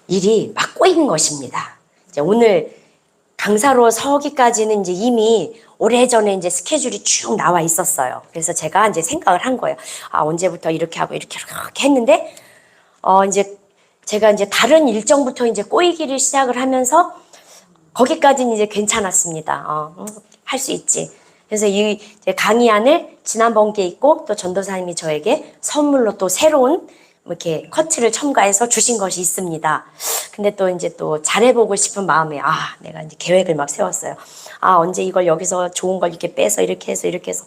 일이 막 꼬인 것입니다. 이제 오늘 강사로 서기까지는 이제 이미 오래전에 이제 스케줄이 쭉 나와 있었어요. 그래서 제가 이제 생각을 한 거예요. 아, 언제부터 이렇게 하고 이렇게 했는데, 이제 제가 이제 다른 일정부터 이제 꼬이기를 시작을 하면서 거기까지는 이제 괜찮았습니다. 할 수 있지. 그래서 이 강의안을 지난번께 있고 또 전도사님이 저에게 선물로 또 새로운 이렇게 커트를 첨가해서 주신 것이 있습니다. 근데 또 이제 또 잘해보고 싶은 마음에 내가 이제 계획을 막 세웠어요. 언제 이걸 여기서 좋은 걸 이렇게 빼서 이렇게 해서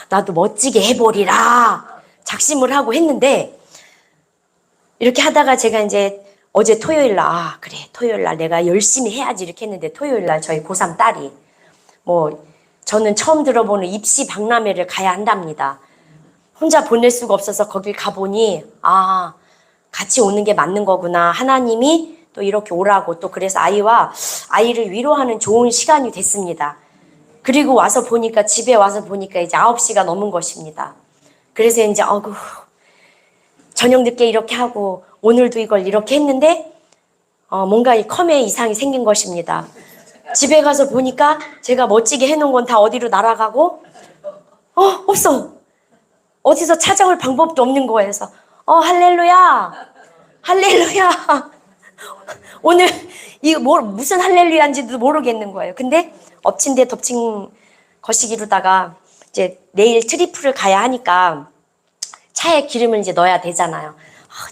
나도 멋지게 해보리라 작심을 하고 했는데, 이렇게 하다가 제가 이제 어제 토요일 날 그래 토요일 날 내가 열심히 해야지 이렇게 했는데, 토요일 날 저희 고3 딸이 저는 처음 들어보는 입시 박람회를 가야 한답니다. 혼자 보낼 수가 없어서 거길 가보니 같이 오는 게 맞는 거구나. 하나님이 또 이렇게 오라고, 또 그래서 아이를 위로하는 좋은 시간이 됐습니다. 그리고 와서 보니까, 집에 와서 보니까 이제 9시가 넘은 것입니다. 그래서 이제 저녁 늦게 이렇게 하고 오늘도 이걸 이렇게 했는데 뭔가 이 컴에 이상이 생긴 것입니다. 집에 가서 보니까 제가 멋지게 해놓은 건 다 어디로 날아가고 없어. 어디서 찾아올 방법도 없는 거예요. 그래서 할렐루야 할렐루야 오늘 이거 무슨 할렐루야인지도 모르겠는 거예요. 근데 엎친 데 덮친 것이기로다가 이제 내일 트리플을 가야 하니까 차에 기름을 이제 넣어야 되잖아요.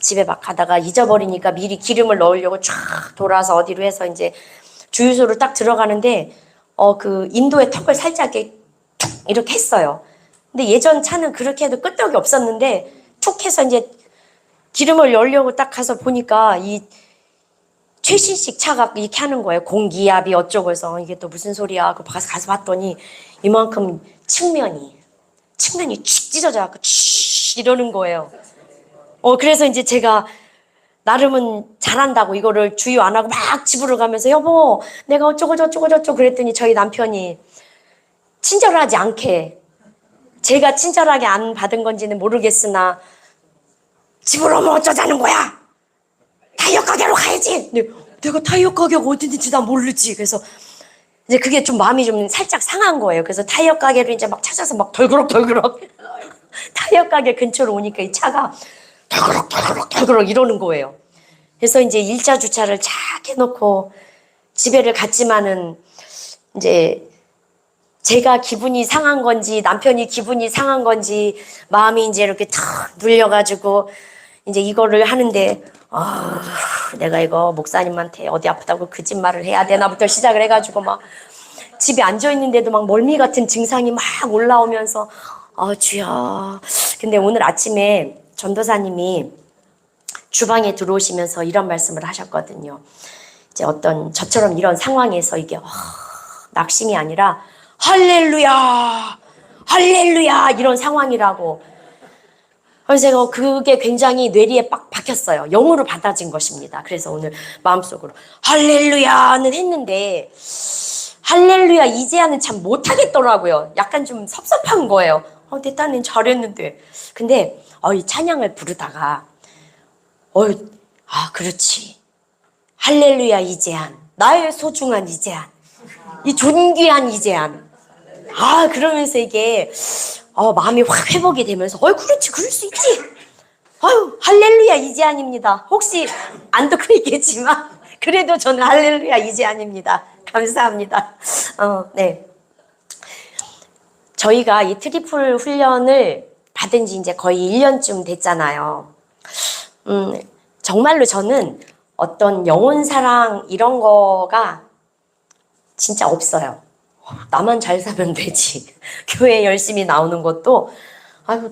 집에 막 가다가 잊어버리니까 미리 기름을 넣으려고 쫙 돌아서 어디로 해서 이제 주유소를 딱 들어가는데 그 인도의 턱을 살짝 이렇게 했어요. 근데 예전 차는 그렇게 해도 끄떡이 없었는데 툭 해서 이제 기름을 넣으려고 딱 가서 보니까 이 최신식 차가 이렇게 하는 거예요. 공기압이 어쩌고 해서 이게 또 무슨 소리야. 가서 봤더니 이만큼 측면이 칙 찢어져갖고 이러는 거예요. 그래서 이제 제가 나름은 잘한다고 이거를 주의 안 하고 막 집으로 가면서 여보 내가 어쩌고 저쩌고 그랬더니 저희 남편이 친절하지 않게, 제가 친절하게 안 받은 건지는 모르겠으나 집으로 오면 어쩌자는 거야. 타이어 가게로 가야지. 근데 내가 타이어 가게가 어딘지 난 모르지. 그래서 이제 그게 좀 마음이 좀 살짝 상한 거예요. 그래서 타이어 가게를 이제 막 찾아서 막 덜그럭 타이어 가게 근처로 오니까 이 차가 덜그럭 이러는 거예요. 그래서 이제 1차 주차를 쫙 해놓고 집에를 갔지만은 이제 제가 기분이 상한 건지 남편이 기분이 상한 건지 마음이 이제 이렇게 탁 눌려가지고 이제 이거를 하는데 내가 이거 목사님한테 어디 아프다고 거짓말을 해야 되나부터 시작을 해가지고 막 집에 앉아있는데도 막 멀미 같은 증상이 막 올라오면서 주여. 근데 오늘 아침에 전도사님이 주방에 들어오시면서 이런 말씀을 하셨거든요. 이제 어떤 저처럼 이런 상황에서 이게 낙심이 아니라 할렐루야 할렐루야 이런 상황이라고. 그래서 제가 그게 굉장히 뇌리에 빡 박혔어요. 영으로 받아진 것입니다. 그래서 오늘 마음속으로 할렐루야는 했는데 할렐루야 이제야는 참 못하겠더라고요. 약간 좀 섭섭한 거예요. 내 딴엔 잘했는데. 근데 이 찬양을 부르다가 그렇지. 할렐루야 이제한, 나의 소중한 이제한, 이 존귀한 이제한. 그러면서 이게 마음이 확 회복이 되면서 그렇지 그럴 수 있지. 할렐루야 이제한입니다. 혹시 안 듣고 있겠지만 그래도 저는 할렐루야 이제한입니다. 감사합니다. 네. 저희가 이 트리플 훈련을 받은 지 이제 거의 1년쯤 됐잖아요. 정말로 저는 어떤 영혼사랑 이런 거가 진짜 없어요. 나만 잘 살면 되지. 교회 열심히 나오는 것도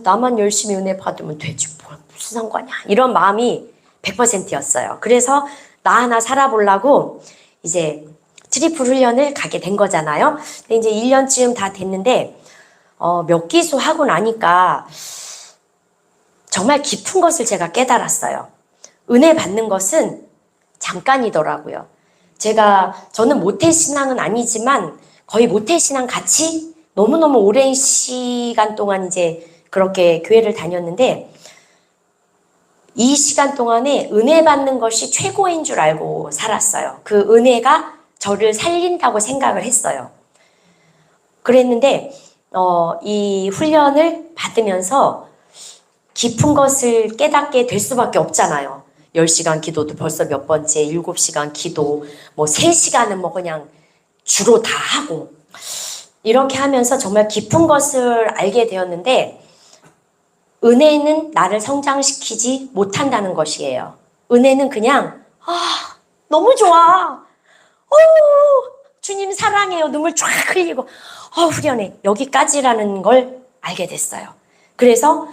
나만 열심히 은혜 받으면 되지. 무슨 상관이야. 이런 마음이 100%였어요. 그래서 나 하나 살아보려고 이제 트리플 훈련을 가게 된 거잖아요. 근데 이제 1년쯤 다 됐는데 몇 기수 하고 나니까 정말 깊은 것을 제가 깨달았어요. 은혜 받는 것은 잠깐이더라고요. 저는 모태신앙은 아니지만 거의 모태신앙 같이 너무너무 오랜 시간 동안 이제 그렇게 교회를 다녔는데 이 시간 동안에 은혜 받는 것이 최고인 줄 알고 살았어요. 그 은혜가 저를 살린다고 생각을 했어요. 그랬는데 이 훈련을 받으면서 깊은 것을 깨닫게 될 수밖에 없잖아요. 10시간 기도도 벌써 몇 번째, 7시간 기도, 뭐 3시간은 뭐 그냥 주로 다 하고 이렇게 하면서 정말 깊은 것을 알게 되었는데 은혜는 나를 성장시키지 못한다는 것이에요. 은혜는 그냥 너무 좋아. 주님 사랑해요. 눈물 쫙 흘리고 후련해. 여기까지라는 걸 알게 됐어요. 그래서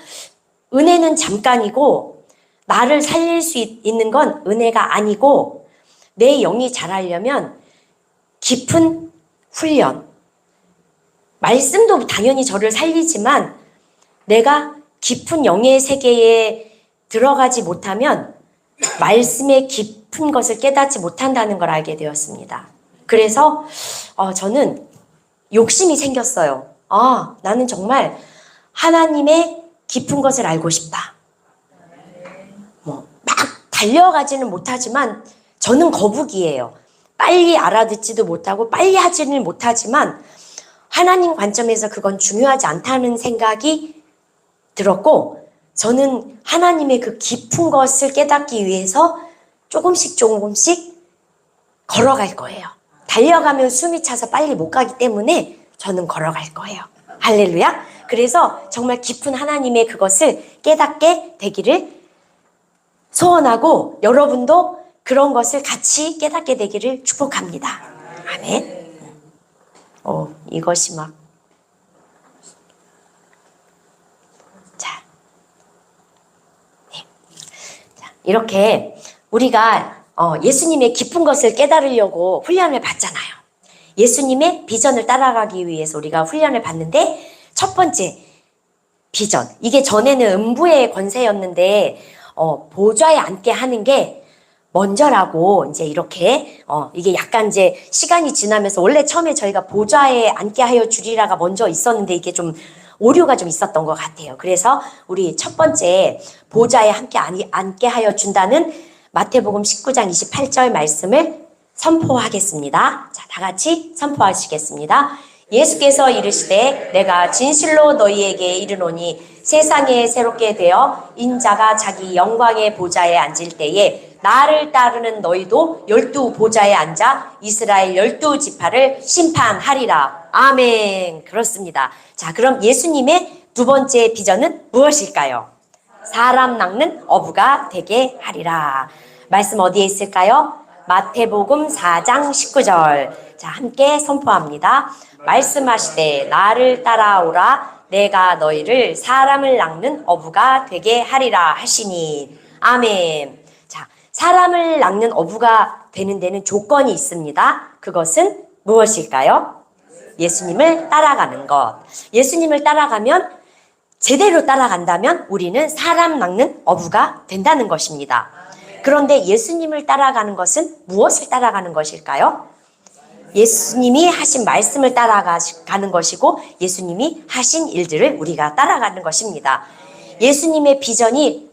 은혜는 잠깐이고 나를 살릴 수 있는 건 은혜가 아니고 내 영이 자라려면 깊은 훈련, 말씀도 당연히 저를 살리지만 내가 깊은 영의 세계에 들어가지 못하면 말씀의 깊은 것을 깨닫지 못한다는 걸 알게 되었습니다. 그래서 저는 욕심이 생겼어요. 나는 정말 하나님의 깊은 것을 알고 싶다. 막 달려가지는 못하지만 저는 거북이에요. 빨리 알아듣지도 못하고 빨리 하지는 못하지만 하나님 관점에서 그건 중요하지 않다는 생각이 들었고 저는 하나님의 그 깊은 것을 깨닫기 위해서 조금씩 걸어갈 거예요. 달려가면 숨이 차서 빨리 못 가기 때문에 저는 걸어갈 거예요. 할렐루야. 그래서 정말 깊은 하나님의 그것을 깨닫게 되기를 소원하고 여러분도 그런 것을 같이 깨닫게 되기를 축복합니다. 아멘. 이것이 막 자, 네. 자, 이렇게 우리가 예수님의 깊은 것을 깨달으려고 훈련을 받잖아요. 예수님의 비전을 따라가기 위해서 우리가 훈련을 받는데 첫 번째 비전, 이게 전에는 음부의 권세였는데 보좌에 앉게 하는 게 먼저라고 이제 이렇게 이게 약간 이제 시간이 지나면서 원래 처음에 저희가 보좌에 앉게 하여 주리라가 먼저 있었는데 이게 좀 오류가 좀 있었던 것 같아요. 그래서 우리 첫 번째 보좌에 함께 앉게 하여 준다는 마태복음 19장 28절 말씀을 선포하겠습니다. 자, 다 같이 선포하시겠습니다. 예수께서 이르시되 내가 진실로 너희에게 이르노니 세상에 새롭게 되어 인자가 자기 영광의 보좌에 앉을 때에 나를 따르는 너희도 12 보좌에 앉아 이스라엘 12지파를 심판하리라. 아멘. 그렇습니다. 자, 그럼 예수님의 두 번째 비전은 무엇일까요? 사람 낚는 어부가 되게 하리라. 말씀 어디에 있을까요? 마태복음 4장 19절. 자, 함께 선포합니다. 말씀하시되 나를 따라오라. 내가 너희를 사람을 낚는 어부가 되게 하리라 하시니. 아멘. 자, 사람을 낚는 어부가 되는 데는 조건이 있습니다. 그것은 무엇일까요? 예수님을 따라가는 것. 예수님을 따라가면, 제대로 따라간다면 우리는 사람 낚는 어부가 된다는 것입니다. 그런데 예수님을 따라가는 것은 무엇을 따라가는 것일까요? 예수님이 하신 말씀을 따라가는 것이고 예수님이 하신 일들을 우리가 따라가는 것입니다. 예수님의 비전이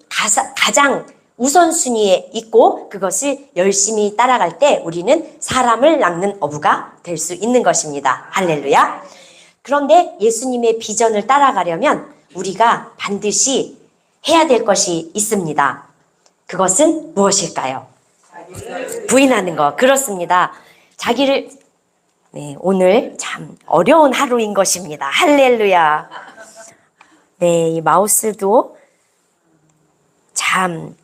가장 우선순위에 있고 그것을 열심히 따라갈 때 우리는 사람을 낚는 어부가 될 수 있는 것입니다. 할렐루야. 그런데 예수님의 비전을 따라가려면 우리가 반드시 해야 될 것이 있습니다. 그것은 무엇일까요? 부인하는 것. 그렇습니다. 자기를, 네, 오늘 참 어려운 하루인 것입니다. 할렐루야. 네, 이 마우스도 참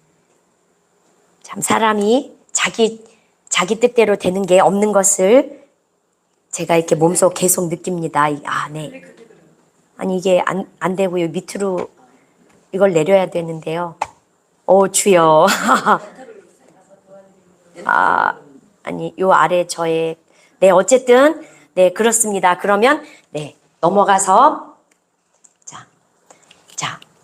사람이 자기 뜻대로 되는 게 없는 것을 제가 이렇게 몸소 계속 느낍니다. 네. 아니, 이게 안 되고요. 밑으로 이걸 내려야 되는데요. 주여. 아니, 요 아래 저의, 네, 어쨌든, 네, 그렇습니다. 그러면, 네, 넘어가서, 자,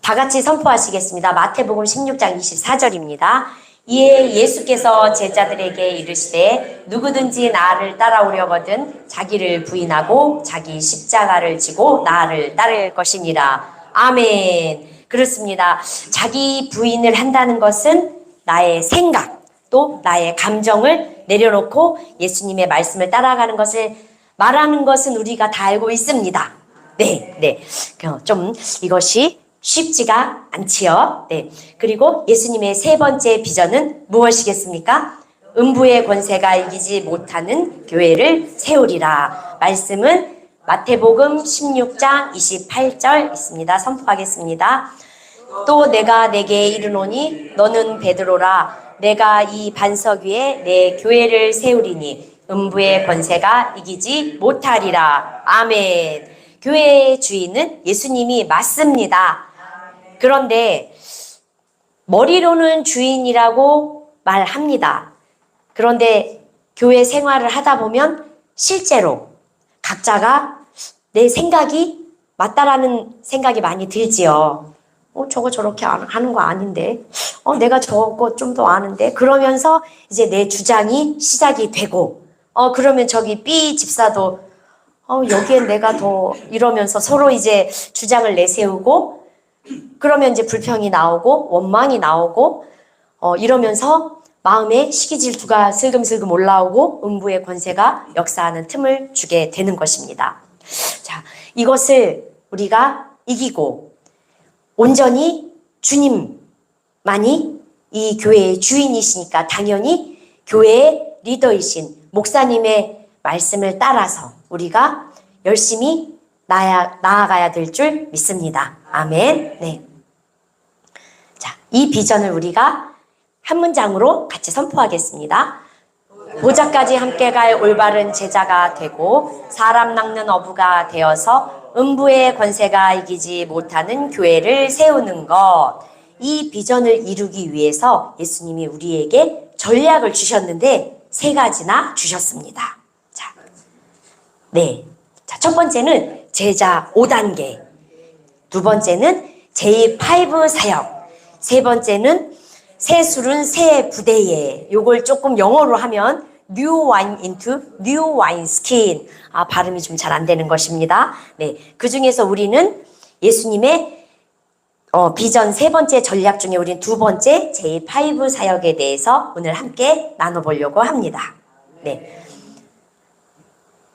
다 같이 선포하시겠습니다. 마태복음 16장 24절입니다. 이에 예수께서 제자들에게 이르시되 누구든지 나를 따라오려거든 자기를 부인하고 자기 십자가를 지고 나를 따를 것이니라. 아멘. 그렇습니다. 자기 부인을 한다는 것은 나의 생각, 또 나의 감정을 내려놓고 예수님의 말씀을 따라가는 것을 말하는 것은 우리가 다 알고 있습니다. 네. 좀 이것이 쉽지가 않지요. 네. 그리고 예수님의 세 번째 비전은 무엇이겠습니까? 음부의 권세가 이기지 못하는 교회를 세우리라. 말씀은 마태복음 16장 28절 있습니다. 선포하겠습니다. 또 내가 내게 이르노니 너는 베드로라. 내가 이 반석 위에 내 교회를 세우리니 음부의 권세가 이기지 못하리라. 아멘. 교회의 주인은 예수님이 맞습니다. 그런데 머리로는 주인이라고 말합니다. 그런데 교회 생활을 하다 보면 실제로 각자가 내 생각이 맞다라는 생각이 많이 들지요. 저거 저렇게 하는 거 아닌데, 내가 저거 좀 더 아는데, 그러면서 이제 내 주장이 시작이 되고, 그러면 저기 B 집사도, 여기엔 내가 더 이러면서 서로 이제 주장을 내세우고, 그러면 이제 불평이 나오고, 원망이 나오고, 이러면서 마음에 시기 질투가 슬금슬금 올라오고, 음부의 권세가 역사하는 틈을 주게 되는 것입니다. 자, 이것을 우리가 이기고, 온전히 주님만이 이 교회의 주인이시니까 당연히 교회의 리더이신 목사님의 말씀을 따라서 우리가 열심히 나아가야 될 줄 믿습니다. 아멘. 네. 자, 이 비전을 우리가 한 문장으로 같이 선포하겠습니다. 보좌까지 함께 갈 올바른 제자가 되고 사람 낚는 어부가 되어서 음부의 권세가 이기지 못하는 교회를 세우는 것. 이 비전을 이루기 위해서 예수님이 우리에게 전략을 주셨는데 3가지나 주셨습니다. 자, 네. 자, 첫 번째는 제자 5단계. 두 번째는 제5 사역. 세 번째는 새 술은 새 부대에. 요걸 조금 영어로 하면 new wine into new wine skin. 발음이 좀 잘 안 되는 것입니다. 네. 그 중에서 우리는 예수님의 비전 3번째 전략 중에 우리는 2번째 제5 사역에 대해서 오늘 함께 나눠보려고 합니다. 네.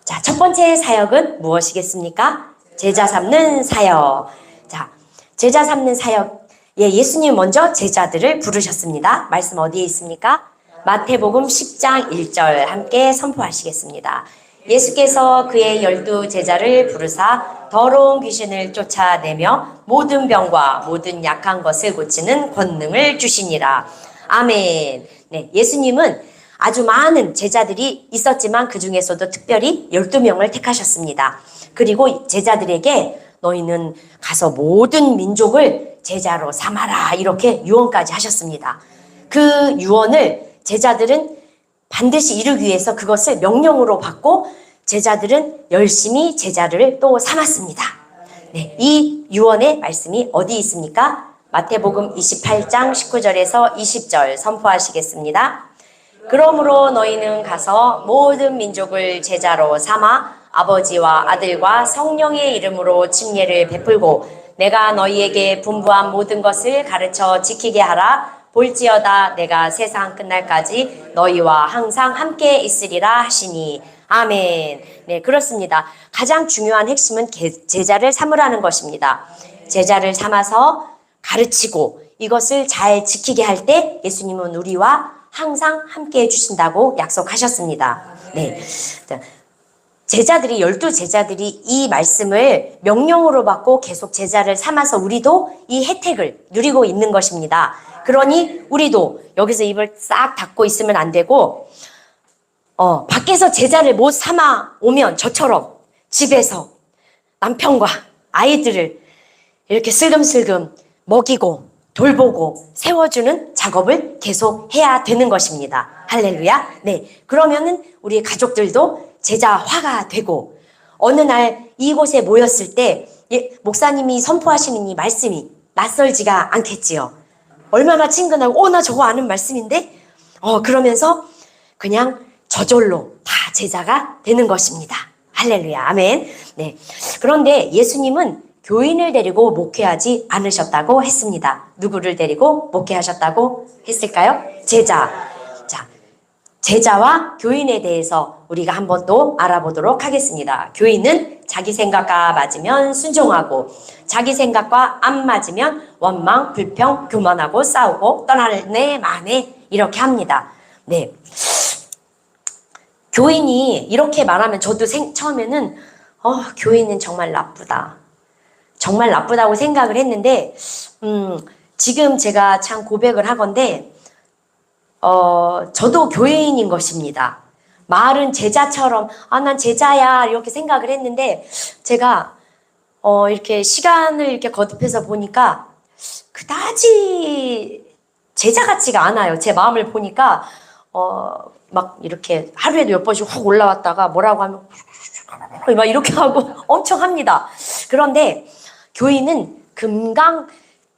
자, 첫 번째 사역은 무엇이겠습니까? 제자 삼는 사역. 자, 제자 삼는 사역. 예수님 먼저 제자들을 부르셨습니다. 말씀 어디에 있습니까? 마태복음 10장 1절 함께 선포하시겠습니다. 예수께서 그의 12 제자를 부르사 더러운 귀신을 쫓아내며 모든 병과 모든 약한 것을 고치는 권능을 주시니라. 아멘. 네, 예수님은 아주 많은 제자들이 있었지만 그 중에서도 특별히 12명을 택하셨습니다. 그리고 제자들에게 너희는 가서 모든 민족을 제자로 삼아라 이렇게 유언까지 하셨습니다. 그 유언을 제자들은 반드시 이루기 위해서 그것을 명령으로 받고 제자들은 열심히 제자를 또 삼았습니다. 네, 이 유언의 말씀이 어디 있습니까? 마태복음 28장 19절에서 20절 선포하시겠습니다. 그러므로 너희는 가서 모든 민족을 제자로 삼아 아버지와 아들과 성령의 이름으로 침례를 베풀고 내가 너희에게 분부한 모든 것을 가르쳐 지키게 하라. 볼지어다 내가 세상 끝날까지 너희와 항상 함께 있으리라 하시니. 아멘. 네, 그렇습니다. 가장 중요한 핵심은 제자를 삼으라는 것입니다. 제자를 삼아서 가르치고 이것을 잘 지키게 할 때 예수님은 우리와 항상 함께 해주신다고 약속하셨습니다. 네. 제자들이 12 제자들이 이 말씀을 명령으로 받고 계속 제자를 삼아서 우리도 이 혜택을 누리고 있는 것입니다. 그러니 우리도 여기서 입을 싹 닫고 있으면 안 되고 밖에서 제자를 못 삼아 오면 저처럼 집에서 남편과 아이들을 이렇게 슬금슬금 먹이고 돌보고 세워주는 작업을 계속 해야 되는 것입니다. 할렐루야. 네. 그러면은 우리 가족들도 제자화가 되고 어느 날 이곳에 모였을 때 목사님이 선포하시는 이 말씀이 낯설지가 않겠지요. 얼마나 친근하고 나 저거 아는 말씀인데 그러면서 그냥 저절로 다 제자가 되는 것입니다. 할렐루야. 아멘. 네. 그런데 예수님은 교인을 데리고 목회하지 않으셨다고 했습니다. 누구를 데리고 목회하셨다고 했을까요? 제자. 자, 제자와 교인에 대해서 우리가 한번 또 알아보도록 하겠습니다. 교인은 자기 생각과 맞으면 순종하고 자기 생각과 안 맞으면 원망, 불평, 교만하고 싸우고 떠나네 마네 이렇게 합니다. 네. 교인이 이렇게 말하면 저도 처음에는 교인은 정말 나쁘다. 정말 나쁘다고 생각을 했는데 지금 제가 참 고백을 하건대 저도 교인인 것입니다. 말은 제자처럼 난 제자야 이렇게 생각을 했는데 제가 이렇게 시간을 이렇게 거듭해서 보니까 그다지 제자 같지가 않아요. 제 마음을 보니까 막 이렇게 하루에도 몇 번씩 훅 올라왔다가 뭐라고 하면 막 이렇게 하고 엄청 합니다. 그런데 교인은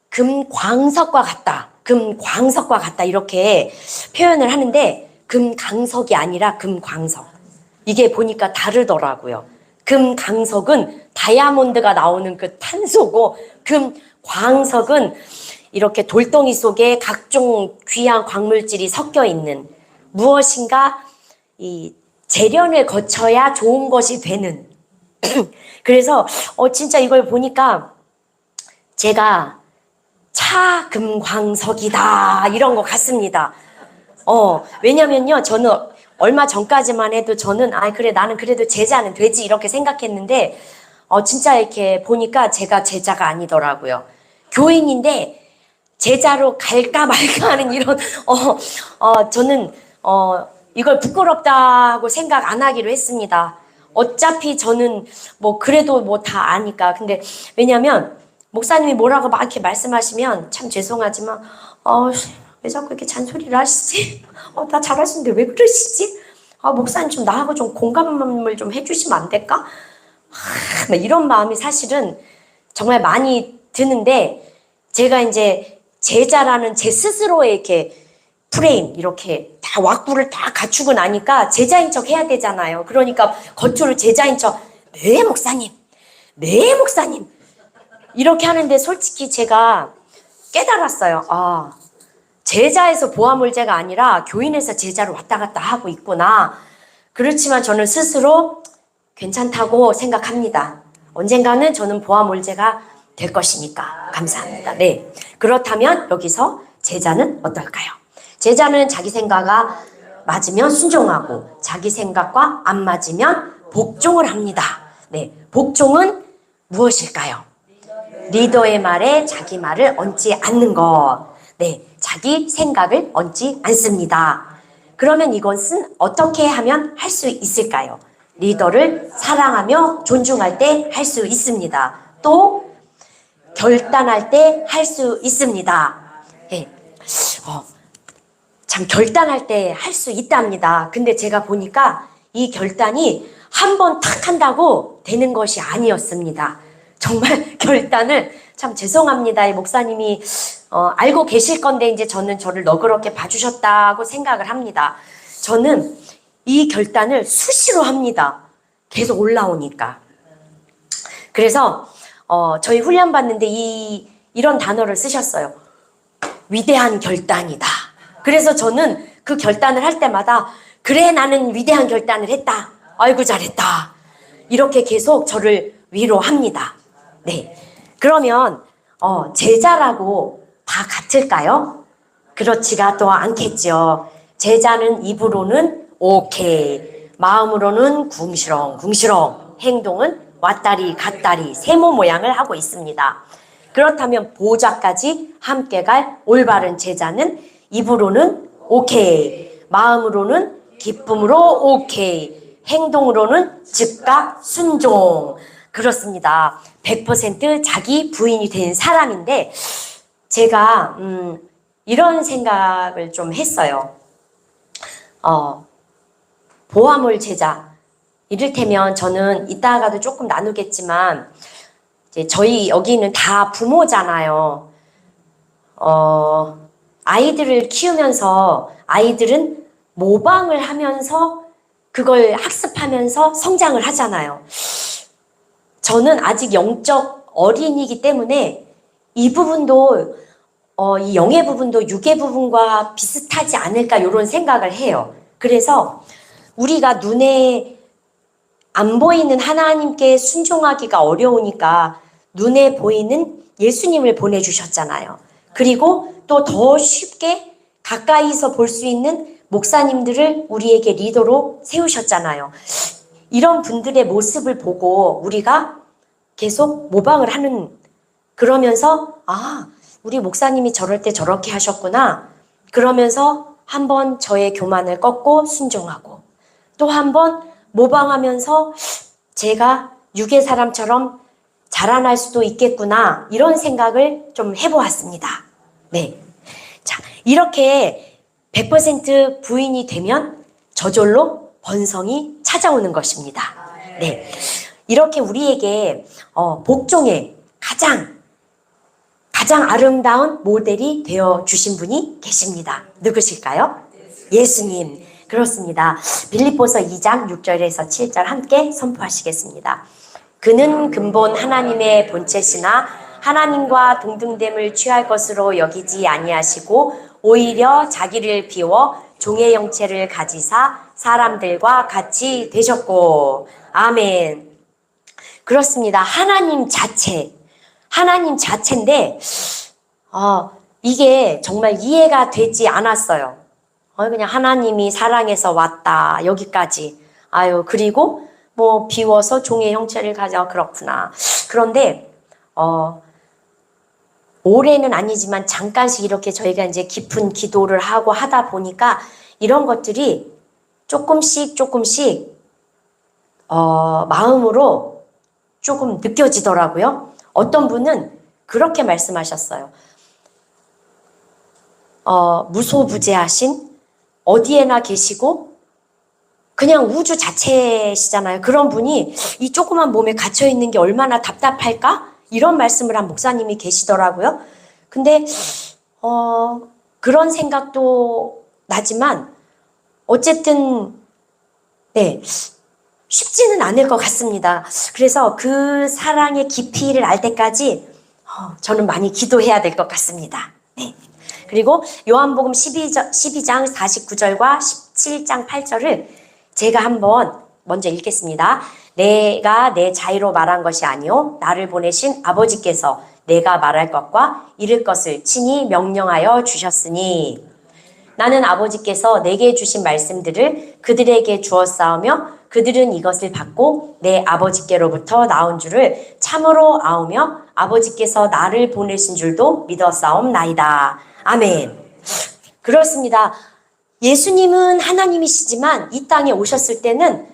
금광석과 같다. 금광석과 같다 이렇게 표현을 하는데 금강석이 아니라 금광석. 이게 보니까 다르더라고요. 금강석은 다이아몬드가 나오는 그 탄소고 금광석은 이렇게 돌덩이 속에 각종 귀한 광물질이 섞여 있는 무엇인가 이 재련을 거쳐야 좋은 것이 되는 그래서 진짜 이걸 보니까 제가 차금광석이다 이런 것 같습니다. 왜냐면요 저는 얼마 전까지만 해도 저는 그래 나는 그래도 제자는 되지 이렇게 생각했는데 진짜 이렇게 보니까 제가 제자가 아니더라고요. 교인인데 제자로 갈까 말까 하는 이런 저는 이걸 부끄럽다고 생각 안 하기로 했습니다. 어차피 저는 뭐 그래도 뭐 다 아니까. 근데 왜냐면 목사님이 뭐라고 막 이렇게 말씀하시면 참 죄송하지만 왜 자꾸 이렇게 잔소리를 하시지? 나 잘하시는데 왜 그러시지? 목사님 좀 나하고 좀 공감을 좀 해주시면 안 될까? 이런 마음이 사실은 정말 많이 드는데 제가 이제 제자라는 제 스스로의 이렇게 프레임 이렇게 다 왁구를 다 갖추고 나니까 제자인 척 해야 되잖아요. 그러니까 겉으로 제자인 척 네 목사님 네 목사님 이렇게 하는데 솔직히 제가 깨달았어요. 제자에서 보아물제가 아니라 교인에서 제자로 왔다 갔다 하고 있구나. 그렇지만 저는 스스로 괜찮다고 생각합니다. 언젠가는 저는 보아물제가 될 것이니까 감사합니다. 네, 그렇다면 여기서 제자는 어떨까요? 제자는 자기 생각과 맞으면 순종하고 자기 생각과 안 맞으면 복종을 합니다. 네, 복종은 무엇일까요? 리더의 말에 자기 말을 얹지 않는 것. 네, 자기 생각을 얹지 않습니다. 그러면 이것은 어떻게 하면 할 수 있을까요? 리더를 사랑하며 존중할 때 할 수 있습니다. 또 결단할 때 할 수 있습니다. 네. 참 결단할 때 할 수 있답니다. 근데 제가 보니까 이 결단이 한 번 탁 한다고 되는 것이 아니었습니다. 정말 결단을 참 죄송합니다. 이 목사님이 알고 계실 건데 이제 저는 저를 너그럽게 봐주셨다고 생각을 합니다. 저는 이 결단을 수시로 합니다. 계속 올라오니까. 그래서 저희 훈련 받는데 이런 단어를 쓰셨어요. 위대한 결단이다. 그래서 저는 그 결단을 할 때마다 그래 나는 위대한 결단을 했다. 아이고 잘했다. 이렇게 계속 저를 위로합니다. 네. 그러면 제자라고 다 같을까요? 그렇지가 또 않겠죠. 제자는 입으로는 오케이, 마음으로는 궁시렁, 행동은 왔다리 갔다리 세모 모양을 하고 있습니다. 그렇다면 보좌까지 함께 갈 올바른 제자는 입으로는 오케이, 마음으로는 기쁨으로 오케이, 행동으로는 즉각 순종. 그렇습니다. 100% 자기 부인이 된 사람인데 제가 이런 생각을 좀 했어요. 보아물 제자. 이를테면 저는 이따가도 조금 나누겠지만 이제 저희 여기는 다 부모잖아요. 아이들을 키우면서 아이들은 모방을 하면서 그걸 학습하면서 성장을 하잖아요. 저는 아직 영적 어린이기 때문에 이 부분도 이 영의 부분도 육의 부분과 비슷하지 않을까 이런 생각을 해요. 그래서 우리가 눈에 안 보이는 하나님께 순종하기가 어려우니까 눈에 보이는 예수님을 보내주셨잖아요. 그리고 또 더 쉽게 가까이서 볼 수 있는 목사님들을 우리에게 리더로 세우셨잖아요. 이런 분들의 모습을 보고 우리가 계속 모방을 하는, 그러면서 우리 목사님이 저럴 때 저렇게 하셨구나. 그러면서 한번 저의 교만을 꺾고 순종하고 또 한번 모방하면서 제가 육의 사람처럼 자라날 수도 있겠구나. 이런 생각을 좀 해보았습니다. 네. 자, 이렇게 100% 부인이 되면 저절로 번성이 찾아오는 것입니다. 네. 이렇게 우리에게 복종의 가장 아름다운 모델이 되어 주신 분이 계십니다. 누구실까요? 예수님. 그렇습니다. 빌립보서 2장 6절에서 7절 함께 선포하시겠습니다. 그는 근본 하나님의 본체시나 하나님과 동등됨을 취할 것으로 여기지 아니하시고 오히려 자기를 비워 종의 형체를 가지사 사람들과 같이 되셨고. 아멘. 그렇습니다. 하나님 자체인데 이게 정말 이해가 되지 않았어요. 그냥 하나님이 사랑해서 왔다 여기까지. 그리고 뭐 비워서 종의 형체를 가져. 그렇구나. 그런데 올해는 아니지만 잠깐씩 이렇게 저희가 이제 깊은 기도를 하고 하다 보니까 이런 것들이 조금씩 마음으로 조금 느껴지더라고요. 어떤 분은 그렇게 말씀하셨어요. 무소부재하신 어디에나 계시고 그냥 우주 자체시잖아요. 그런 분이 이 조그만 몸에 갇혀 있는 게 얼마나 답답할까? 이런 말씀을 한 목사님이 계시더라고요. 근데 그런 생각도 나지만 어쨌든 네, 쉽지는 않을 것 같습니다. 그래서 그 사랑의 깊이를 알 때까지 저는 많이 기도해야 될 것 같습니다. 네. 그리고 요한복음 12장 49절과 17장 8절을 제가 한번 먼저 읽겠습니다. 내가 내 자의로 말한 것이 아니요 나를 보내신 아버지께서 내가 말할 것과 이를 것을 친히 명령하여 주셨으니 나는 아버지께서 내게 주신 말씀들을 그들에게 주었사오며 그들은 이것을 받고 내 아버지께로부터 나온 줄을 참으로 아오며 아버지께서 나를 보내신 줄도 믿었사옵나이다. 아멘. 그렇습니다. 예수님은 하나님이시지만 이 땅에 오셨을 때는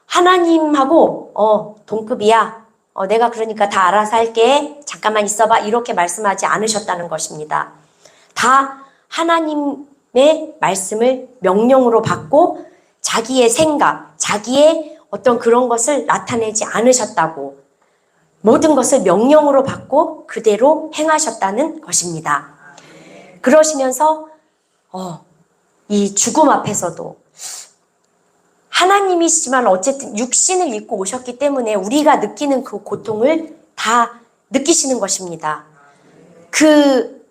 하나님하고 동급이야. 내가 그러니까 다 알아서 할게. 잠깐만 있어봐. 이렇게 말씀하지 않으셨다는 것입니다. 다 하나님의 말씀을 명령으로 받고 자기의 생각, 자기의 어떤 그런 것을 나타내지 않으셨다고, 모든 것을 명령으로 받고 그대로 행하셨다는 것입니다. 그러시면서 이 죽음 앞에서도 하나님이시지만 어쨌든 육신을 입고 오셨기 때문에 우리가 느끼는 그 고통을 다 느끼시는 것입니다. 그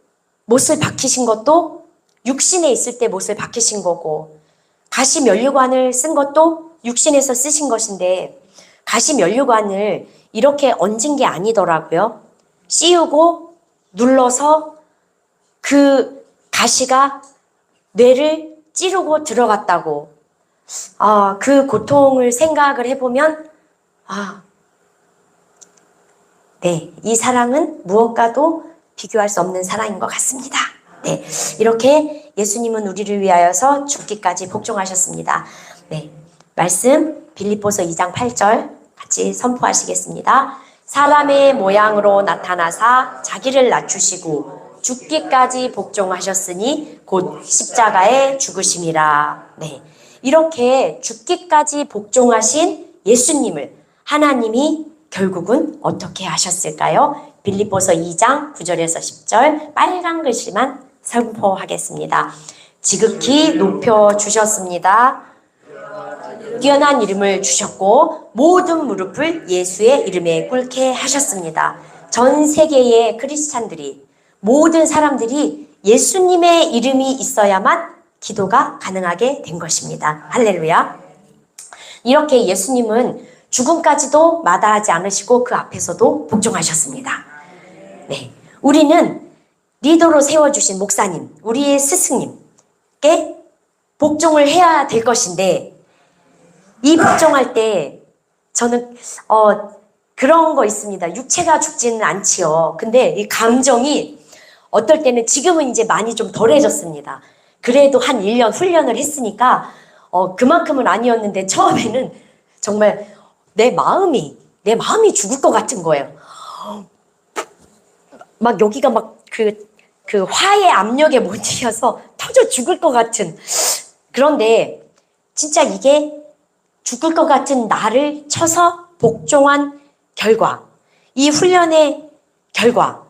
못을 박히신 것도 육신에 있을 때 못을 박히신 거고, 가시 면류관을 쓴 것도 육신에서 쓰신 것인데 가시 면류관을 이렇게 얹은 게 아니더라고요. 씌우고 눌러서 그 가시가 뇌를 찌르고 들어갔다고. 그 고통을 생각을 해보면 네, 이 사랑은 무엇과도 비교할 수 없는 사랑인 것 같습니다. 네, 이렇게 예수님은 우리를 위하여서 죽기까지 복종하셨습니다. 네, 말씀 빌립보서 2장 8절 같이 선포하시겠습니다. 사람의 모양으로 나타나사 자기를 낮추시고 죽기까지 복종하셨으니 곧 십자가에 죽으심이라. 네, 이렇게 죽기까지 복종하신 예수님을 하나님이 결국은 어떻게 하셨을까요? 빌립보서 2장 9절에서 10절 빨간 글씨만 선포하겠습니다. 지극히 높여주셨습니다. 뛰어난 이름을 주셨고 모든 무릎을 예수의 이름에 꿇게 하셨습니다. 전 세계의 크리스찬들이, 모든 사람들이 예수님의 이름이 있어야만 기도가 가능하게 된 것입니다. 할렐루야. 이렇게 예수님은 죽음까지도 마다하지 않으시고 그 앞에서도 복종하셨습니다. 네, 우리는 리더로 세워주신 목사님, 우리의 스승님께 복종을 해야 될 것인데, 이 복종할 때 저는 그런 거 있습니다. 육체가 죽지는 않지요. 근데 이 감정이 어떨 때는, 지금은 이제 많이 좀 덜해졌습니다. 그래도 한 1년 훈련을 했으니까 그만큼은 아니었는데, 처음에는 정말 내 마음이 죽을 것 같은 거예요. 막 여기가 막 그 화의 압력에 못 이겨서 터져 죽을 것 같은. 그런데 진짜 이게 죽을 것 같은 나를 쳐서 복종한 결과, 이 훈련의 결과,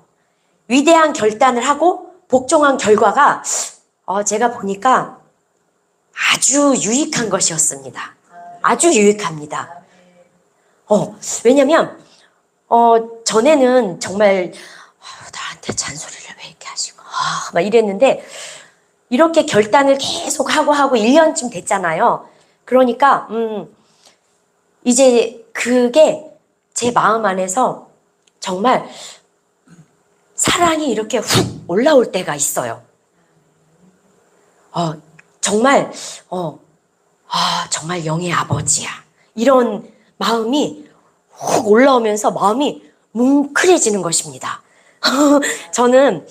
위대한 결단을 하고 복종한 결과가 제가 보니까 아주 유익한 것이었습니다. 아주 유익합니다. 왜냐면 전에는 정말 나한테 잔소리를 왜 이렇게 하시고 막 이랬는데, 이렇게 결단을 계속 하고 1년쯤 됐잖아요. 그러니까 이제 그게 제 마음 안에서 정말 사랑이 이렇게 훅 올라올 때가 있어요. 정말 정말 영의 아버지야, 이런 마음이 훅 올라오면서 마음이 뭉클해지는 것입니다. 저는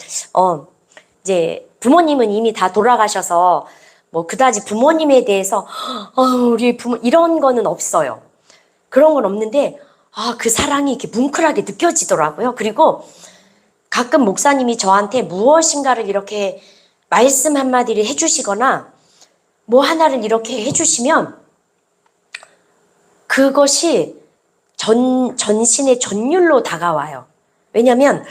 이제 부모님은 이미 다 돌아가셔서 뭐 그다지 부모님에 대해서 우리 부모 이런 거는 없어요. 그런 건 없는데 그 사랑이 이렇게 뭉클하게 느껴지더라고요. 그리고 가끔 목사님이 저한테 무엇인가를 이렇게 말씀 한마디를 해주시거나 뭐 하나를 이렇게 해주시면 그것이 전신의 전율로 다가와요. 왜냐면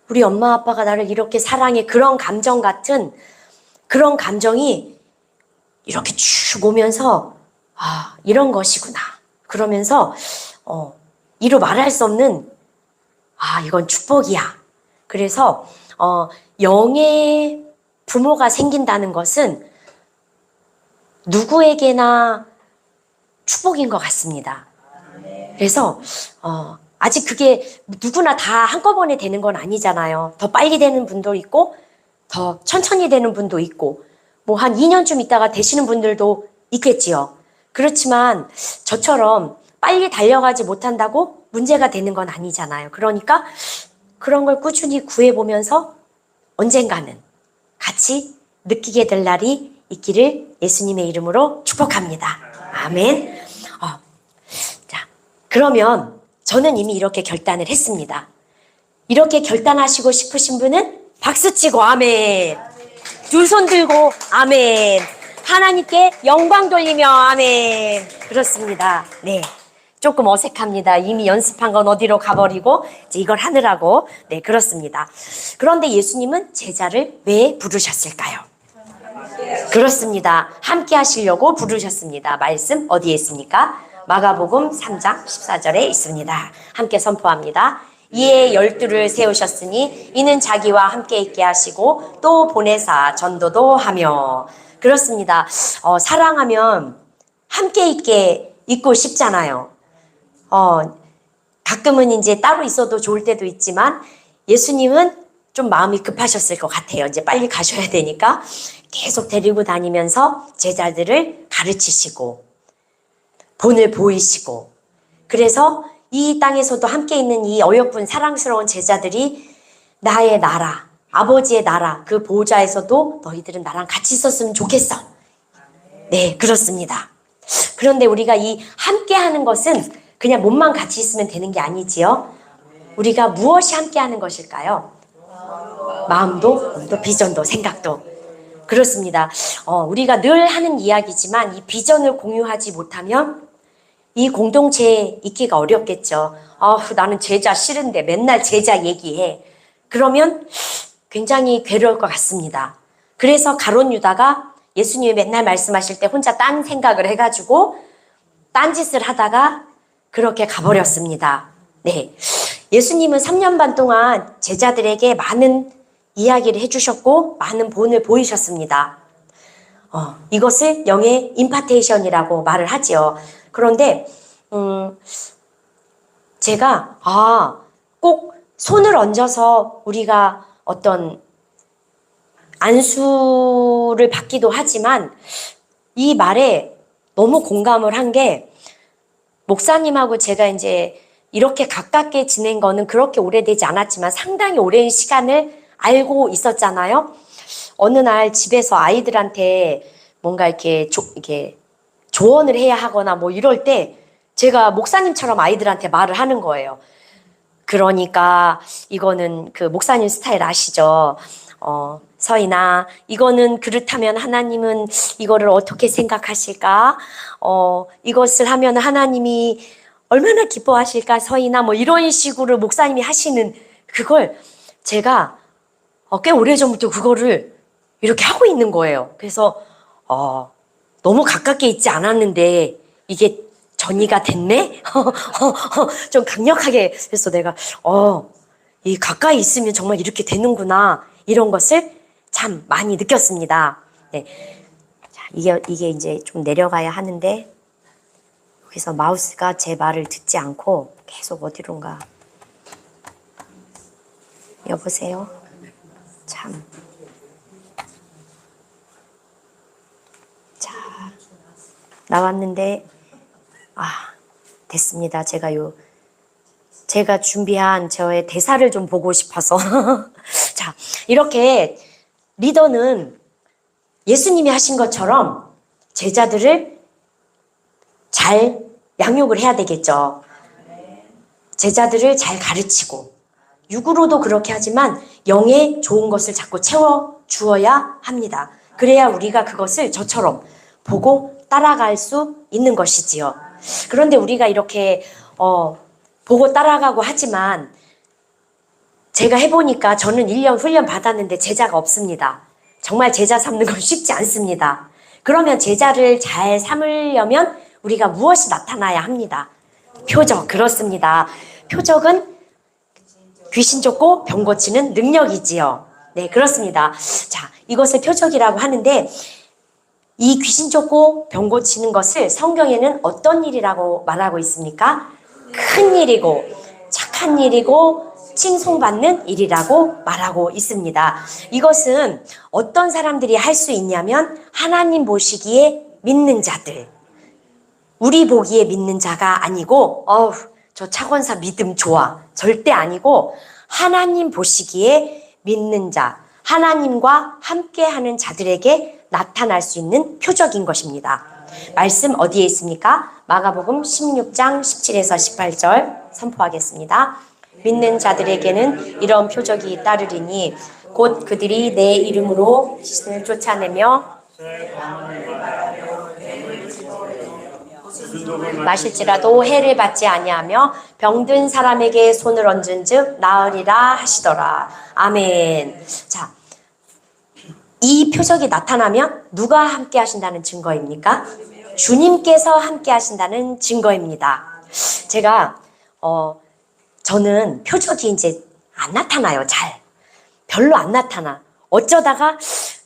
우리 엄마 아빠가 나를 이렇게 사랑해, 그런 감정 같은 그런 감정이 이렇게 쭉 오면서 이런 것이구나. 그러면서 이루 말할 수 없는 이건 축복이야. 그래서 영의 부모가 생긴다는 것은 누구에게나 축복인 것 같습니다. 그래서 아직 그게 누구나 다 한꺼번에 되는 건 아니잖아요. 더 빨리 되는 분도 있고 더 천천히 되는 분도 있고 뭐 한 2년쯤 있다가 되시는 분들도 있겠지요. 그렇지만 저처럼 빨리 달려가지 못한다고 문제가 되는 건 아니잖아요. 그러니까 그런 걸 꾸준히 구해보면서 언젠가는 같이 느끼게 될 날이 있기를 예수님의 이름으로 축복합니다. 아멘. 자, 그러면 저는 이미 이렇게 결단을 했습니다. 이렇게 결단하시고 싶으신 분은 박수치고 아멘. 두 손 들고 아멘. 하나님께 영광 돌리며 아멘. 그렇습니다. 네. 조금 어색합니다. 이미 연습한 건 어디로 가버리고 이제 이걸 하느라고. 네, 그렇습니다. 그런데 예수님은 제자를 왜 부르셨을까요? 그렇습니다. 함께 하시려고 부르셨습니다. 말씀 어디에 있습니까? 마가복음 3장 14절에 있습니다. 함께 선포합니다. 이에 12를 세우셨으니 이는 자기와 함께 있게 하시고 또 보내사 전도도 하며. 그렇습니다. 사랑하면 함께 있고 싶잖아요. 가끔은 이제 따로 있어도 좋을 때도 있지만 예수님은 좀 마음이 급하셨을 것 같아요. 이제 빨리 가셔야 되니까 계속 데리고 다니면서 제자들을 가르치시고 본을 보이시고, 그래서 이 땅에서도 함께 있는 이 어여쁜 사랑스러운 제자들이 나의 나라, 아버지의 나라 그 보좌에서도 너희들은 나랑 같이 있었으면 좋겠어. 네, 그렇습니다. 그런데 우리가 이 함께 하는 것은 그냥 몸만 같이 있으면 되는 게 아니지요. 우리가 무엇이 함께 하는 것일까요? 마음도, 몸도, 비전도, 생각도. 그렇습니다. 우리가 늘 하는 이야기지만 이 비전을 공유하지 못하면 이 공동체에 있기가 어렵겠죠. 나는 제자 싫은데 맨날 제자 얘기해. 그러면 굉장히 괴로울 것 같습니다. 그래서 가룟 유다가 예수님이 맨날 말씀하실 때 혼자 딴 생각을 해가지고 딴짓을 하다가 그렇게 가버렸습니다. 네, 예수님은 3년 반 동안 제자들에게 많은 이야기를 해주셨고 많은 본을 보이셨습니다. 이것을 영의 임파테이션이라고 말을 하지요. 그런데 제가 꼭 손을 얹어서 우리가 어떤 안수를 받기도 하지만 이 말에 너무 공감을 한 게 목사님하고 제가 이제 이렇게 가깝게 지낸 거는 그렇게 오래되지 않았지만 상당히 오랜 시간을 알고 있었잖아요. 어느 날 집에서 아이들한테 뭔가 이렇게 조언을 해야 하거나 뭐 이럴 때 제가 목사님처럼 아이들한테 말을 하는 거예요. 그러니까 이거는 그 목사님 스타일 아시죠? 서인아, 이거는 그렇다면 하나님은 이거를 어떻게 생각하실까? 이것을 하면 하나님이 얼마나 기뻐하실까? 서인아, 뭐 이런 식으로 목사님이 하시는 그걸 제가 꽤 오래전부터 그거를 이렇게 하고 있는 거예요. 그래서 너무 가깝게 있지 않았는데 이게 전이가 됐네? 좀 강력하게. 그래서 내가 이 가까이 있으면 정말 이렇게 되는구나, 이런 것을 참 많이 느꼈습니다. 네. 자, 이게 이제 좀 내려가야 하는데 여기서 마우스가 제 말을 듣지 않고 계속 어디론가. 여보세요? 참. 자, 나왔는데 됐습니다. 제가 준비한 저의 대사를 좀 보고 싶어서. 자, 이렇게 리더는 예수님이 하신 것처럼 제자들을 잘 양육을 해야 되겠죠. 제자들을 잘 가르치고, 육으로도 그렇게 하지만 영의 좋은 것을 자꾸 채워 주어야 합니다. 그래야 우리가 그것을 저처럼 보고 따라갈 수 있는 것이지요. 그런데 우리가 이렇게 보고 따라가고 하지만 제가 해보니까 저는 1년 훈련 받았는데 제자가 없습니다. 정말 제자 삼는 건 쉽지 않습니다. 그러면 제자를 잘 삼으려면 우리가 무엇이 나타나야 합니다? 표적, 그렇습니다. 표적은 귀신 쫓고 병 고치는 능력이지요. 네, 그렇습니다. 자, 이것을 표적이라고 하는데 이 귀신 쫓고 병 고치는 것을 성경에는 어떤 일이라고 말하고 있습니까? 큰 일이고 착한 일이고 칭송받는 일이라고 말하고 있습니다. 이것은 어떤 사람들이 할 수 있냐면 하나님 보시기에 믿는 자들, 우리 보기에 믿는 자가 아니고 저 차권사 믿음 좋아, 절대 아니고 하나님 보시기에 믿는 자, 하나님과 함께하는 자들에게 나타날 수 있는 표적인 것입니다. 말씀 어디에 있습니까? 마가복음 16장 17에서 18절 선포하겠습니다. 믿는 자들에게는 이런 표적이 따르리니 곧 그들이 내 이름으로 귀신을 쫓아내며 마실지라도 해를 받지 아니하며 병든 사람에게 손을 얹은즉 나으리라 하시더라. 아멘. 자, 이 표적이 나타나면 누가 함께 하신다는 증거입니까? 주님께서 함께 하신다는 증거입니다. 제가 저는 표적이 이제 안 나타나요. 잘 별로 안 나타나. 어쩌다가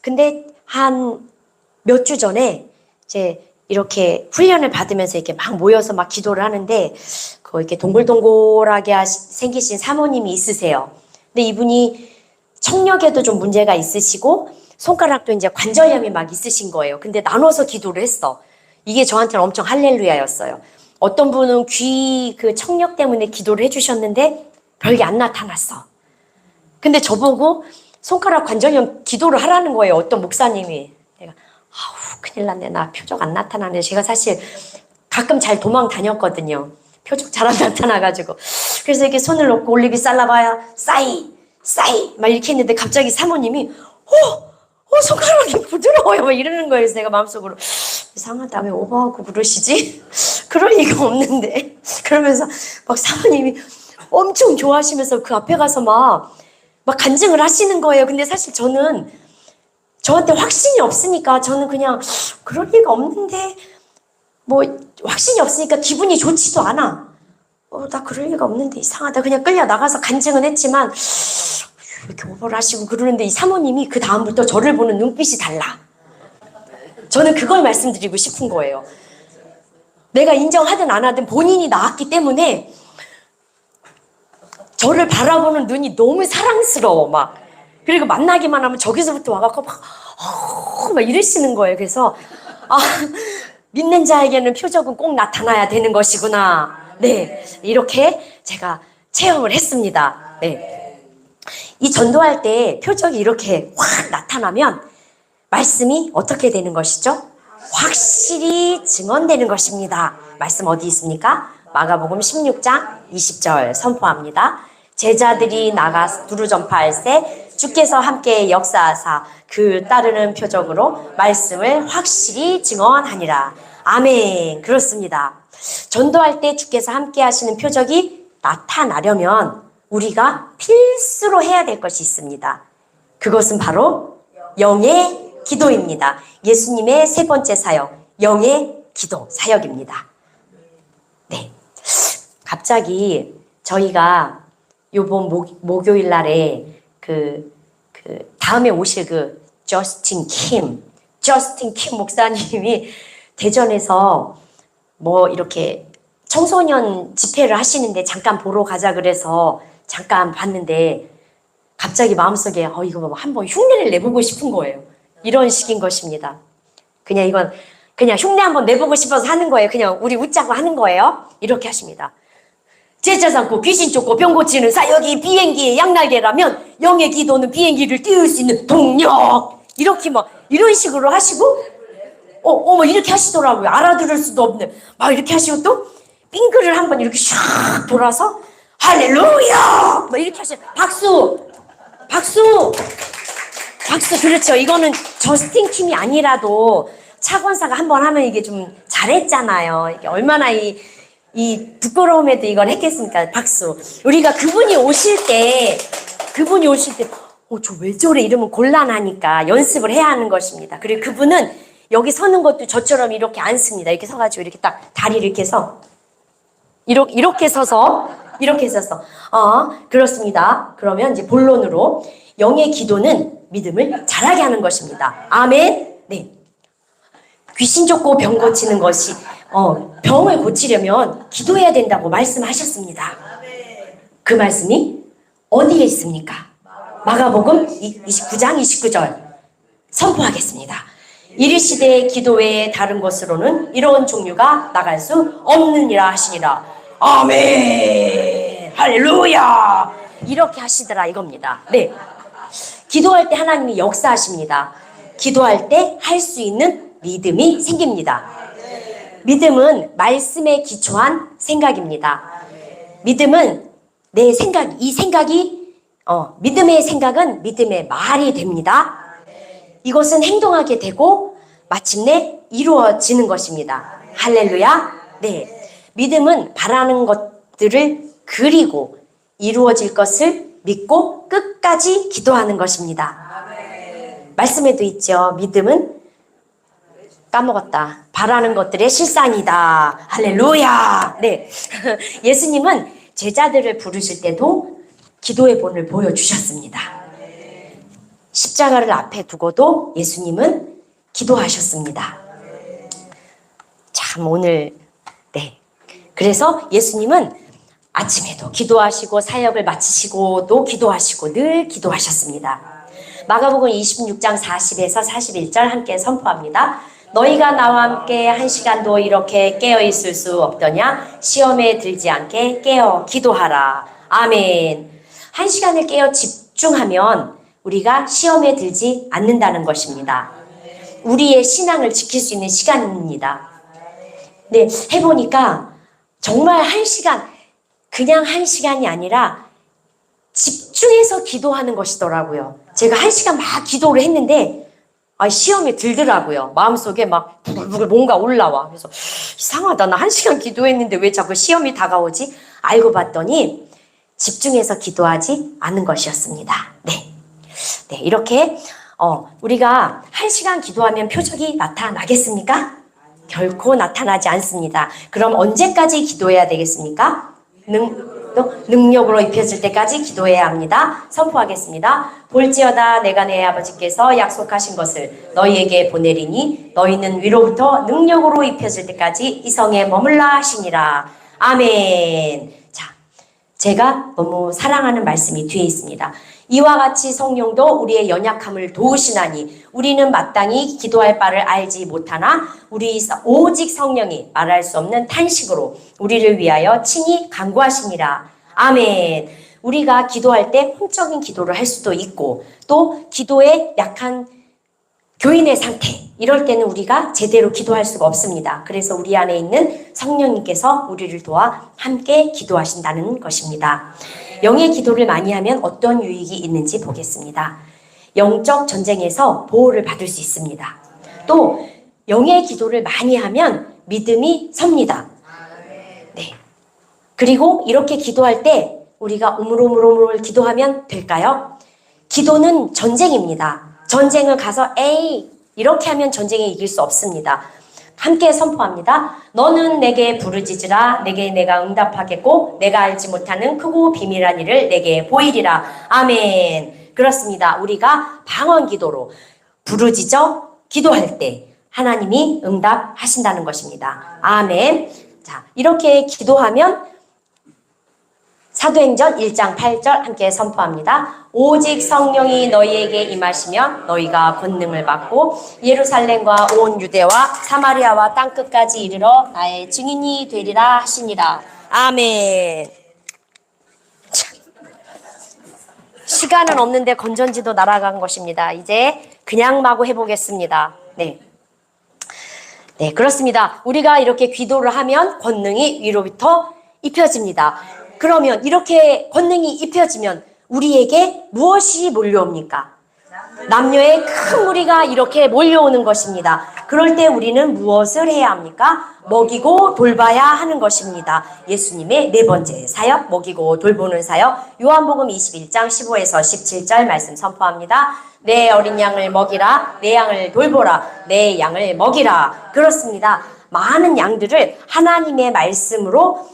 근데 한 몇 주 전에 이제 이렇게 훈련을 받으면서 이렇게 막 모여서 막 기도를 하는데 이렇게 동글동글하게 생기신 사모님이 있으세요. 근데 이분이 청력에도 좀 문제가 있으시고 손가락도 이제 관절염이 막 있으신 거예요. 근데 나눠서 기도를 했어. 이게 저한테는 엄청 할렐루야였어요. 어떤 분은 귀 그 청력 때문에 기도를 해주셨는데 별게 안 나타났어. 근데 저보고 손가락 관절염 기도를 하라는 거예요. 어떤 목사님이. 내가 큰일 났네. 나 표적 안 나타나네. 제가 사실 가끔 잘 도망 다녔거든요. 표적 잘 안 나타나가지고. 그래서 이렇게 손을 놓고 올리비 살라봐야 싸이 막 이렇게 했는데 갑자기 사모님이 손가락이 부드러워요 막 이러는 거예요. 그래서 내가 마음속으로 이상하다. 왜 오버하고 그러시지? 그럴 리가 없는데. 그러면서 막 사모님이 엄청 좋아하시면서 그 앞에 가서 막 간증을 하시는 거예요. 근데 사실 저한테 확신이 없으니까 저는 그냥 그럴 리가 없는데 뭐 확신이 없으니까 기분이 좋지도 않아. 나 그럴 리가 없는데 이상하다. 그냥 끌려 나가서 간증은 했지만 이렇게 오버를 하시고 그러는데 이 사모님이 그 다음부터 저를 보는 눈빛이 달라. 저는 그걸 말씀드리고 싶은 거예요. 내가 인정하든 안 하든 본인이 나왔기 때문에 저를 바라보는 눈이 너무 사랑스러워 막. 그리고 만나기만 하면 저기서부터 와갖고 막 이러시는 거예요. 그래서 믿는 자에게는 표적은 꼭 나타나야 되는 것이구나. 네, 이렇게 제가 체험을 했습니다. 네, 이 전도할 때 표적이 이렇게 확 나타나면 말씀이 어떻게 되는 것이죠? 확실히 증언되는 것입니다. 말씀 어디 있습니까? 마가복음 16장 20절 선포합니다. 제자들이 나가 두루 전파할세 주께서 함께 역사하사 그 따르는 표적으로 말씀을 확실히 증언하니라. 아멘. 그렇습니다. 전도할 때 주께서 함께 하시는 표적이 나타나려면 우리가 필수로 해야 될 것이 있습니다. 그것은 바로 영의 기도입니다. 예수님의 세 번째 사역, 영의 기도 사역입니다. 네. 갑자기 저희가 요번 목요일 날에 다음에 오실 저스틴 킴 목사님이 대전에서 이렇게 청소년 집회를 하시는데 잠깐 보러 가자 그래서 잠깐 봤는데 갑자기 마음속에 이거 한번 흉내를 내보고 싶은 거예요. 이런 식인 것입니다. 그냥 흉내 한번 내보고 싶어서 하는 거예요. 그냥 우리 웃자고 하는 거예요. 이렇게 하십니다. 제자 삼고 귀신 쫓고 병 고치는 사역이 비행기의 양날개라면 영의 기도는 비행기를 띄울 수 있는 동력. 이렇게 이런 식으로 하시고 이렇게 하시더라고요. 알아들을 수도 없는 막 이렇게 하시고 또 빙글을 한번 이렇게 샥 돌아서 할렐루야 이렇게 하시고 박수. 그렇죠. 이거는 저스틴 킴이 아니라도 차권사가 한번 하면 이게 좀 잘했잖아요. 이게 얼마나 이 부끄러움에도 이걸 했겠습니까? 박수. 우리가 그분이 오실 때 저 왜 저래 이러면 곤란하니까 연습을 해야 하는 것입니다. 그리고 그분은 여기 서는 것도 저처럼 이렇게 안 씁니다. 이렇게 서가지고 이렇게 딱 다리를 이렇게 서 이렇게 서서 그렇습니다. 그러면 이제 본론으로 영의 기도는 믿음을 자라게 하는 것입니다. 아멘. 네. 귀신 쫓고 병 고치는 것이 병을 고치려면 기도해야 된다고 말씀하셨습니다. 그 말씀이 어디에 있습니까? 마가복음 29장 29절 선포하겠습니다. 이르시되 기도 외에 다른 것으로는 이런 종류가 나갈 수 없느니라 하시니라. 아멘. 할렐루야. 이렇게 하시더라 이겁니다. 네. 기도할 때 하나님이 역사하십니다. 기도할 때 할 수 있는 믿음이 생깁니다. 믿음은 말씀에 기초한 생각입니다. 믿음은 내 생각, 이 생각이 믿음의 생각은 믿음의 말이 됩니다. 이것은 행동하게 되고 마침내 이루어지는 것입니다. 할렐루야. 네. 믿음은 바라는 것들을 그리고 이루어질 것을 믿고 끝까지 기도하는 것입니다. 말씀에도 있죠. 믿음은 까먹었다. 바라는 것들의 실상이다. 할렐루야. 네. 예수님은 제자들을 부르실 때도 기도의 본을 보여주셨습니다. 십자가를 앞에 두고도 예수님은 기도하셨습니다. 참 오늘 네. 그래서 예수님은 아침에도 기도하시고 사역을 마치시고도 기도하시고 늘 기도하셨습니다. 마가복음 26장 40에서 41절 함께 선포합니다. 너희가 나와 함께 한 시간도 이렇게 깨어있을 수 없더냐? 시험에 들지 않게 깨어 기도하라. 아멘. 한 시간을 깨어 집중하면 우리가 시험에 들지 않는다는 것입니다. 우리의 신앙을 지킬 수 있는 시간입니다. 네, 해보니까 정말 한 시간, 그냥 한 시간이 아니라 집중해서 기도하는 것이더라고요. 제가 한 시간 막 기도를 했는데 시험에 들더라고요. 마음속에 막 부글부글 뭔가 올라와. 그래서 이상하다. 나 한 시간 기도했는데 왜 자꾸 시험이 다가오지? 알고 봤더니 집중해서 기도하지 않은 것이었습니다. 네. 네, 이렇게 우리가 한 시간 기도하면 표적이 나타나겠습니까? 결코 나타나지 않습니다. 그럼 언제까지 기도해야 되겠습니까? 능력으로 입혀질 때까지 기도해야 합니다. 선포하겠습니다. 볼지어다 내가 내 아버지께서 약속하신 것을 너희에게 보내리니 너희는 위로부터 능력으로 입혀질 때까지 이 성에 머물라 하시니라. 아멘. 자, 제가 너무 사랑하는 말씀이 뒤에 있습니다. 이와 같이 성령도 우리의 연약함을 도우시나니 우리는 마땅히 기도할 바를 알지 못하나 오직 성령이 말할 수 없는 탄식으로 우리를 위하여 친히 간구하시니라. 아멘. 우리가 기도할 때 홍적인 기도를 할 수도 있고 또 기도에 약한 교인의 상태, 이럴 때는 우리가 제대로 기도할 수가 없습니다. 그래서 우리 안에 있는 성령님께서 우리를 도와 함께 기도하신다는 것입니다. 영의 기도를 많이 하면 어떤 유익이 있는지 보겠습니다. 영적 전쟁에서 보호를 받을 수 있습니다. 또 영의 기도를 많이 하면 믿음이 섭니다. 네. 그리고 이렇게 기도할 때 우리가 우물우물우물 기도하면 될까요? 기도는 전쟁입니다. 전쟁을 가서 에이 이렇게 하면 전쟁에 이길 수 없습니다. 함께 선포합니다. 너는 내게 부르짖으라. 내게 내가 응답하겠고 내가 알지 못하는 크고 비밀한 일을 내게 보이리라. 아멘. 그렇습니다. 우리가 방언 기도로 부르짖어 기도할 때 하나님이 응답하신다는 것입니다. 아멘. 자, 이렇게 기도하면 사도행전 1장 8절 함께 선포합니다. 오직 성령이 너희에게 임하시면 너희가 권능을 받고 예루살렘과 온 유대와 사마리아와 땅끝까지 이르러 나의 증인이 되리라 하시니라. 아멘. 시간은 없는데 건전지도 날아간 것입니다. 이제 그냥 마구 해보겠습니다. 네, 그렇습니다. 우리가 이렇게 기도를 하면 권능이 위로부터 입혀집니다. 그러면 이렇게 권능이 입혀지면 우리에게 무엇이 몰려옵니까? 남녀의 큰 무리가 이렇게 몰려오는 것입니다. 그럴 때 우리는 무엇을 해야 합니까? 먹이고 돌봐야 하는 것입니다. 예수님의 네 번째 사역, 먹이고 돌보는 사역. 요한복음 21장 15에서 17절 말씀 선포합니다. 내 어린 양을 먹이라, 내 양을 돌보라, 내 양을 먹이라. 그렇습니다. 많은 양들을 하나님의 말씀으로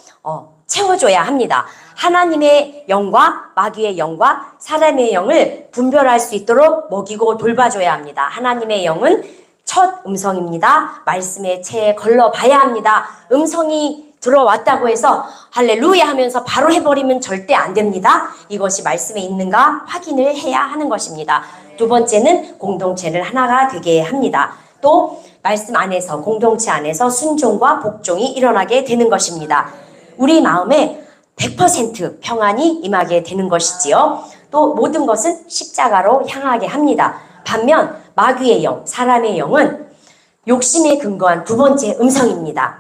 채워줘야 합니다. 하나님의 영과 마귀의 영과 사람의 영을 분별할 수 있도록 먹이고 돌봐줘야 합니다. 하나님의 영은 첫 음성입니다. 말씀에 채에 걸러봐야 합니다. 음성이 들어왔다고 해서 할렐루야 하면서 바로 해버리면 절대 안 됩니다. 이것이 말씀에 있는가 확인을 해야 하는 것입니다. 두 번째는 공동체를 하나가 되게 합니다. 또 말씀 안에서 공동체 안에서 순종과 복종이 일어나게 되는 것입니다. 우리 마음에 100% 평안이 임하게 되는 것이지요. 또 모든 것은 십자가로 향하게 합니다. 반면 마귀의 영, 사람의 영은 욕심에 근거한 두 번째 음성입니다.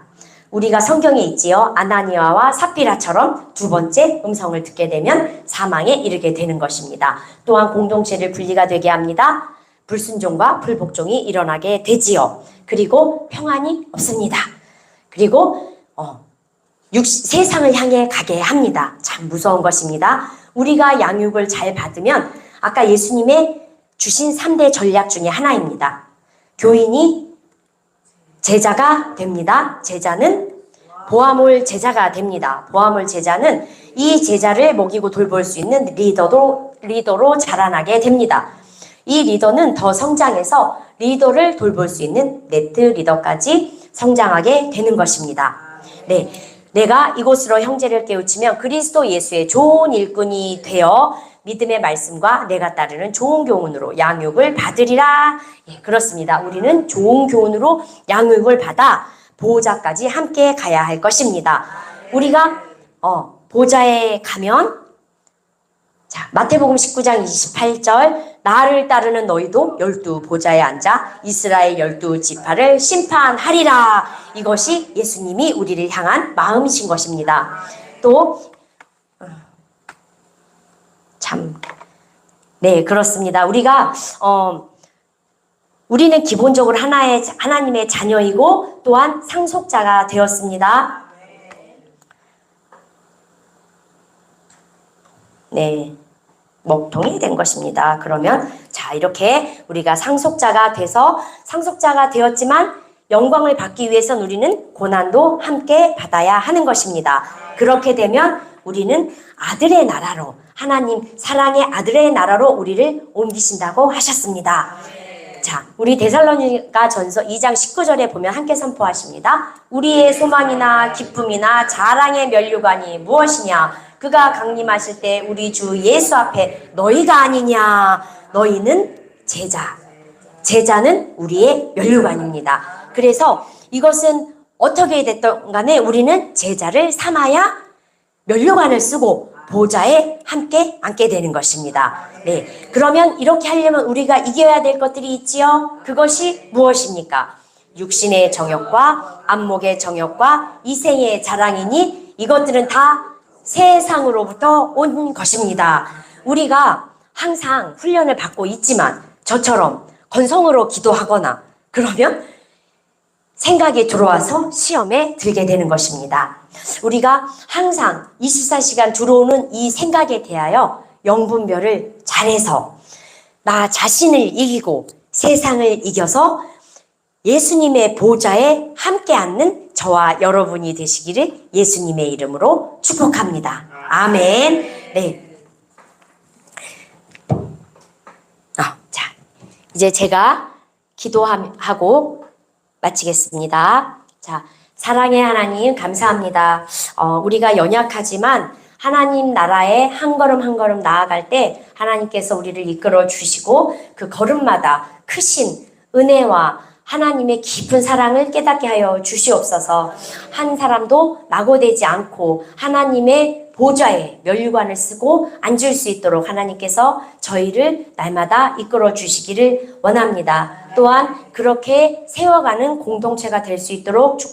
우리가 성경에 있지요. 아나니아와 삽비라처럼 두 번째 음성을 듣게 되면 사망에 이르게 되는 것입니다. 또한 공동체를 분리가 되게 합니다. 불순종과 불복종이 일어나게 되지요. 그리고 평안이 없습니다. 그리고 세상을 향해 가게 합니다. 참 무서운 것입니다. 우리가 양육을 잘 받으면 아까 예수님의 주신 3대 전략 중에 하나입니다. 교인이 제자가 됩니다. 제자는 보아몰 제자가 됩니다. 보아몰 제자는 이 제자를 먹이고 돌볼 수 있는 리더로 자라나게 됩니다. 이 리더는 더 성장해서 리더를 돌볼 수 있는 네트 리더까지 성장하게 되는 것입니다. 네. 내가 이곳으로 형제를 깨우치면 그리스도 예수의 좋은 일꾼이 되어 믿음의 말씀과 내가 따르는 좋은 교훈으로 양육을 받으리라. 예, 그렇습니다. 우리는 좋은 교훈으로 양육을 받아 보호자까지 함께 가야 할 것입니다. 우리가 보호자에 가면 자, 마태복음 19장 28절 나를 따르는 너희도 12 보좌에 앉아 이스라엘 12지파를 심판하리라. 이것이 예수님이 우리를 향한 마음이신 것입니다. 또 네, 그렇습니다. 우리는 기본적으로 하나님의 자녀이고 또한 상속자가 되었습니다. 네, 먹통이 된 것입니다. 그러면 자, 이렇게 우리가 상속자가 되었지만 영광을 받기 위해선 우리는 고난도 함께 받아야 하는 것입니다. 그렇게 되면 우리는 아들의 나라로, 하나님 사랑의 아들의 나라로 우리를 옮기신다고 하셨습니다. 자, 우리 데살로니가 전서 2장 19절에 보면 함께 선포하십니다. 우리의 소망이나 기쁨이나 자랑의 면류관이 무엇이냐? 그가 강림하실 때 우리 주 예수 앞에 너희가 아니냐? 너희는 제자. 제자는 우리의 면류관입니다. 그래서 이것은 어떻게 됐든 간에 우리는 제자를 삼아야 면류관을 쓰고 보좌에 함께 앉게 되는 것입니다. 네, 그러면 이렇게 하려면 우리가 이겨야 될 것들이 있지요. 그것이 무엇입니까? 육신의 정욕과 안목의 정욕과 이생의 자랑이니 이것들은 다 세상으로부터 온 것입니다. 우리가 항상 훈련을 받고 있지만 저처럼 건성으로 기도하거나 그러면 생각이 들어와서 시험에 들게 되는 것입니다. 우리가 항상 24시간 들어오는 이 생각에 대하여 영분별을 잘해서 나 자신을 이기고 세상을 이겨서 예수님의 보좌에 함께 앉는 저와 여러분이 되시기를 예수님의 이름으로 축복합니다. 아멘. 네. 자, 이제 제가 기도하고 마치겠습니다. 자, 사랑의 하나님 감사합니다. 우리가 연약하지만 하나님 나라에 한 걸음 한 걸음 나아갈 때 하나님께서 우리를 이끌어 주시고 그 걸음마다 크신 은혜와 하나님의 깊은 사랑을 깨닫게 하여 주시옵소서. 한 사람도 낙오되지 않고 하나님의 보좌에 면류관을 쓰고 앉을 수 있도록 하나님께서 저희를 날마다 이끌어 주시기를 원합니다. 또한 그렇게 세워가는 공동체가 될 수 있도록